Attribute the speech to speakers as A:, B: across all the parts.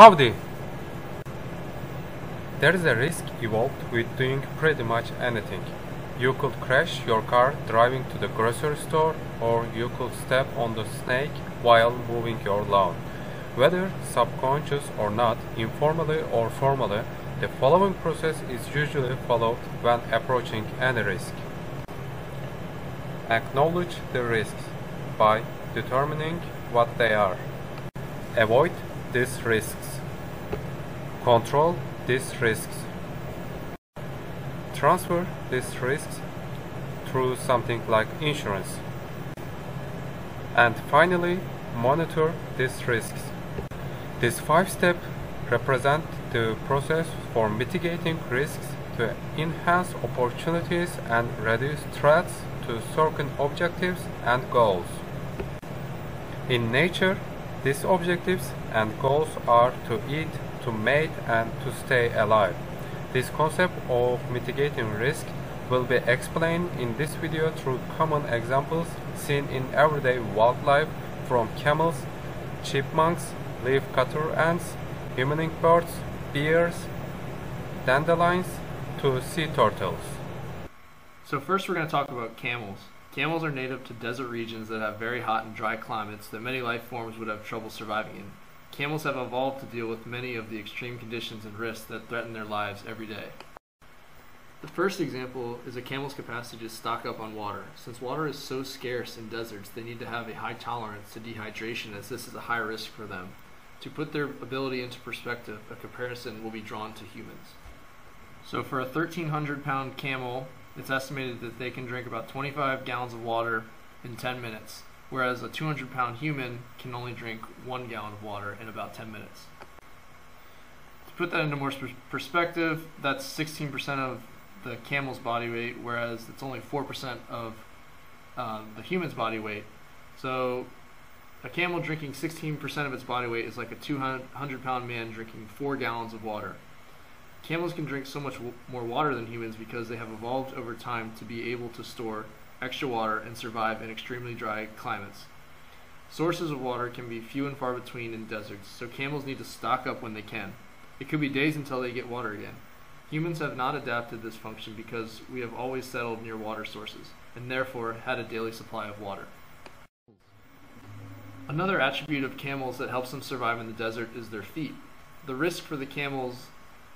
A: Howdy! There is a risk involved with doing pretty much anything. You could crash your car driving to the grocery store, or you could step on the snake while mowing your lawn. Whether subconscious or not, informally or formally, the following process is usually followed when approaching any risk. Acknowledge the risks by determining what they are. Avoid these risks. Control these risks. Transfer these risks through something like insurance. And finally, monitor these risks. These 5 steps represent the process for mitigating risks to enhance opportunities and reduce threats to certain objectives and goals. In nature, these objectives and goals are to eat, to mate, and to stay alive. This concept of mitigating risk will be explained in this video through common examples seen in everyday wildlife, from camels, chipmunks, leafcutter ants, hummingbirds, birds, bears, dandelions, to sea turtles.
B: So first we're going to talk about camels. Camels are native to desert regions that have very hot and dry climates that many life forms would have trouble surviving in. Camels have evolved to deal with many of the extreme conditions and risks that threaten their lives every day. The first example is a camel's capacity to stock up on water. Since water is so scarce in deserts, they need to have a high tolerance to dehydration, as this is a high risk for them. To put their ability into perspective, a comparison will be drawn to humans. So for a 1,300-pound camel, it's estimated that they can drink about 25 gallons of water in 10 minutes, whereas a 200-pound human can only drink 1 gallon of water in about 10 minutes. To put that into more perspective, that's 16% of the camel's body weight, whereas it's only 4% of the human's body weight. So a camel drinking 16% of its body weight is like a 200-pound man drinking 4 gallons of water. Camels can drink so much more water than humans because they have evolved over time to be able to store extra water and survive in extremely dry climates. Sources of water can be few and far between in deserts, so camels need to stock up when they can. It could be days until they get water again. Humans have not adapted this function because we have always settled near water sources, and therefore had a daily supply of water. Another attribute of camels that helps them survive in the desert is their feet. The risk for the camels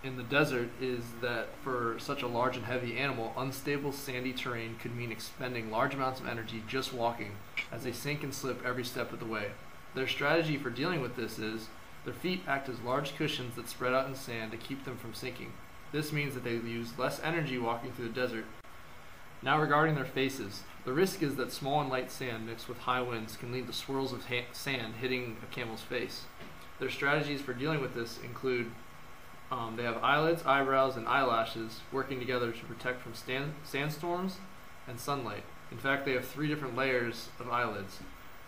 B: in the desert is that for such a large and heavy animal, unstable sandy terrain could mean expending large amounts of energy just walking, as they sink and slip every step of the way. Their strategy for dealing with this is their feet act as large cushions that spread out in sand to keep them from sinking. This means that they use less energy walking through the desert. Now regarding their faces, the risk is that small and light sand mixed with high winds can lead to swirls of sand hitting a camel's face. Their strategies for dealing with this include they have eyelids, eyebrows, and eyelashes working together to protect from sandstorms and sunlight. In fact, they have 3 different layers of eyelids.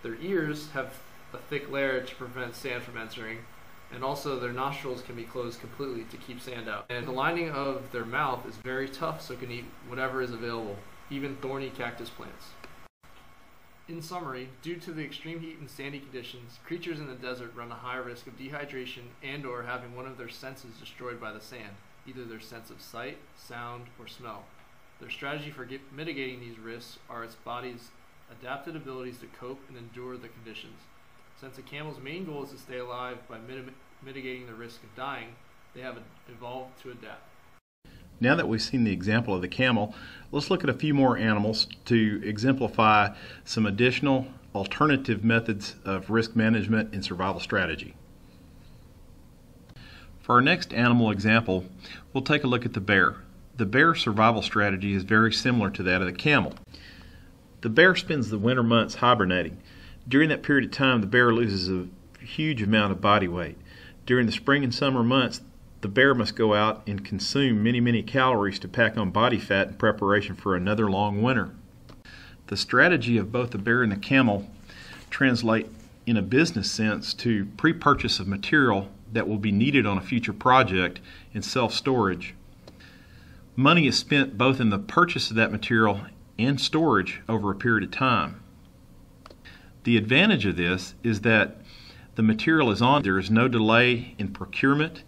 B: Their ears have a thick layer to prevent sand from entering, and also their nostrils can be closed completely to keep sand out. And the lining of their mouth is very tough, so it can eat whatever is available, even thorny cactus plants. In summary, due to the extreme heat and sandy conditions, creatures in the desert run a high risk of dehydration and/or having one of their senses destroyed by the sand, either their sense of sight, sound, or smell. Their strategy for mitigating these risks are its body's adapted abilities to cope and endure the conditions. Since a camel's main goal is to stay alive by mitigating the risk of dying, they have evolved to adapt.
C: Now that we've seen the example of the camel, let's look at a few more animals to exemplify some additional alternative methods of risk management and survival strategy. For our next animal example, we'll take a look at the bear. The bear survival strategy is very similar to that of the camel. The bear spends the winter months hibernating. During that period of time, the bear loses a huge amount of body weight. During the spring and summer months, the bear must go out and consume many calories to pack on body fat in preparation for another long winter. The strategy of both the bear and the camel translate in a business sense to pre-purchase of material that will be needed on a future project and self-storage. Money is spent both in the purchase of that material and storage over a period of time. The advantage of this is that The material is on, there is no delay in procurement,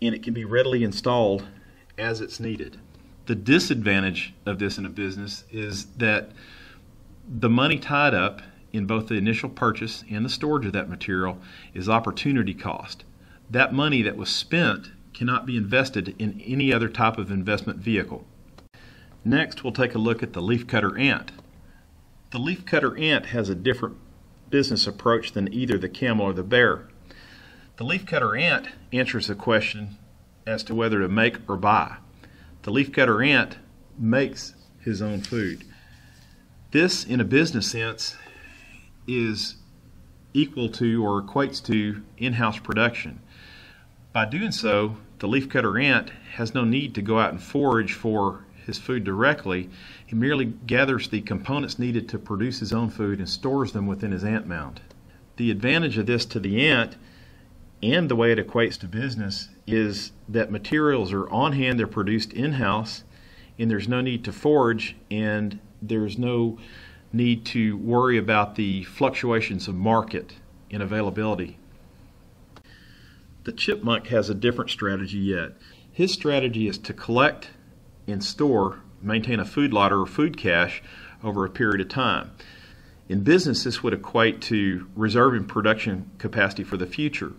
C: and it can be readily installed as it's needed. The disadvantage of this in a business is that the money tied up in both the initial purchase and the storage of that material is opportunity cost. That money that was spent cannot be invested in any other type of investment vehicle. Next, we'll take a look at the leafcutter ant. The leafcutter ant has a different business approach than either the camel or the bear. The leafcutter ant answers the question as to whether to make or buy. The leafcutter ant makes his own food. This, in a business sense, is equal to or equates to in-house production. By doing so, the leafcutter ant has no need to go out and forage for his food directly. He merely gathers the components needed to produce his own food and stores them within his ant mound. The advantage of this to the ant and the way it equates to business is that materials are on hand, they're produced in-house, and there's no need to forage, and there's no need to worry about the fluctuations of market and availability. The chipmunk has a different strategy yet. His strategy is to collect and store, maintain a food lot or food cache over a period of time. In business, this would equate to reserving production capacity for the future.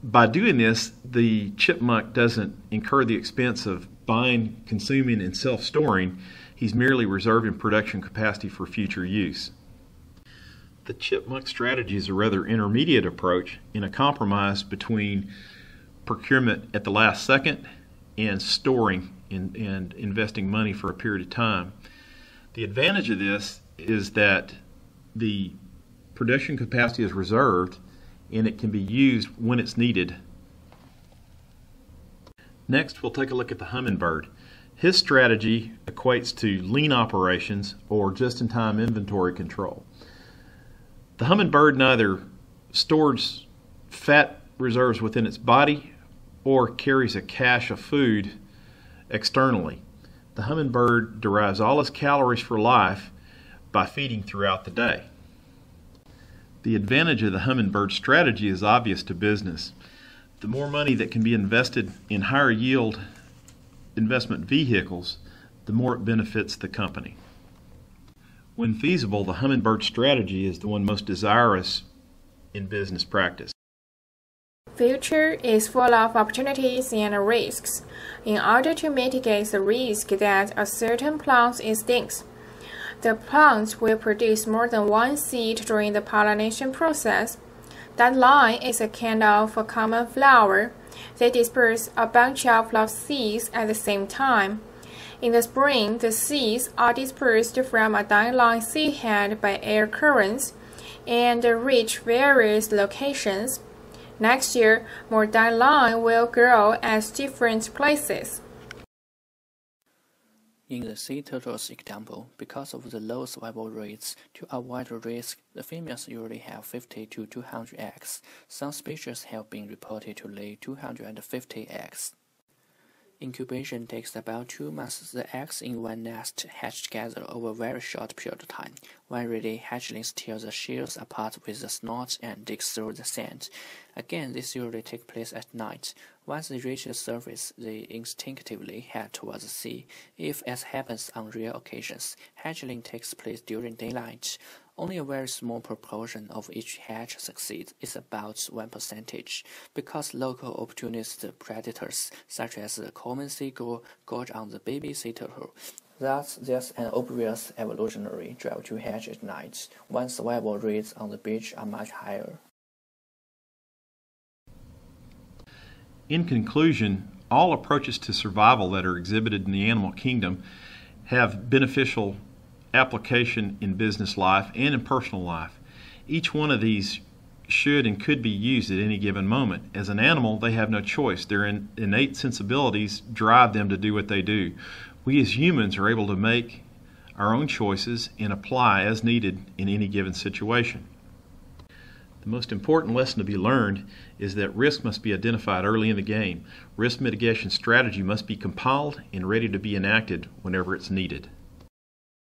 C: By doing this, the chipmunk doesn't incur the expense of buying, consuming, and self-storing. He's merely reserving production capacity for future use. The chipmunk strategy is a rather intermediate approach in a compromise between procurement at the last second and storing and investing money for a period of time. The advantage of this is that the production capacity is reserved and it can be used when it's needed. Next, we'll take a look at the hummingbird. His strategy equates to lean operations or just-in-time inventory control. The hummingbird neither stores fat reserves within its body or carries a cache of food externally. The hummingbird derives all its calories for life by feeding throughout the day. The advantage of the hummingbird strategy is obvious to business. The more money that can be invested in higher yield investment vehicles, the more it benefits the company. When feasible, the hummingbird strategy is the one most desirous in business practice.
D: Future is full of opportunities and risks. In order to mitigate the risk that a certain plant extincts, the plant will produce more than one seed during the pollination process. That line is a kind of a common flower. They disperse a bunch of seeds at the same time. In the spring, the seeds are dispersed from a downline seed head by air currents and reach various locations. Next year, more downline will grow at different places.
E: In the sea turtles example, because of the low survival rates, to avoid the risk, the females usually have 50 to 200 eggs. Some species have been reported to lay 250 eggs. Incubation takes about 2 months. The eggs in one nest hatch together over a very short period of time. When ready, hatchlings tear the shells apart with the snout and dig through the sand. Again, this usually takes place at night. Once they reach the surface, they instinctively head towards the sea. If, as happens on rare occasions, hatchling takes place during daylight, only a very small proportion of each hatch succeeds. It's about 1%, because local opportunist predators, such as the common seagull, gorge on the baby sea turtle. Thus, there's an obvious evolutionary drive to hatch at night, when survival rates on the beach are much higher.
C: In conclusion, all approaches to survival that are exhibited in the animal kingdom have beneficial application in business life and in personal life. Each one of these should and could be used at any given moment. As an animal, they have no choice. Their innate sensibilities drive them to do what they do. We as humans are able to make our own choices and apply as needed in any given situation. The most important lesson to be learned is that risk must be identified early in the game. Risk mitigation strategy must be compiled and ready to be enacted whenever it's needed.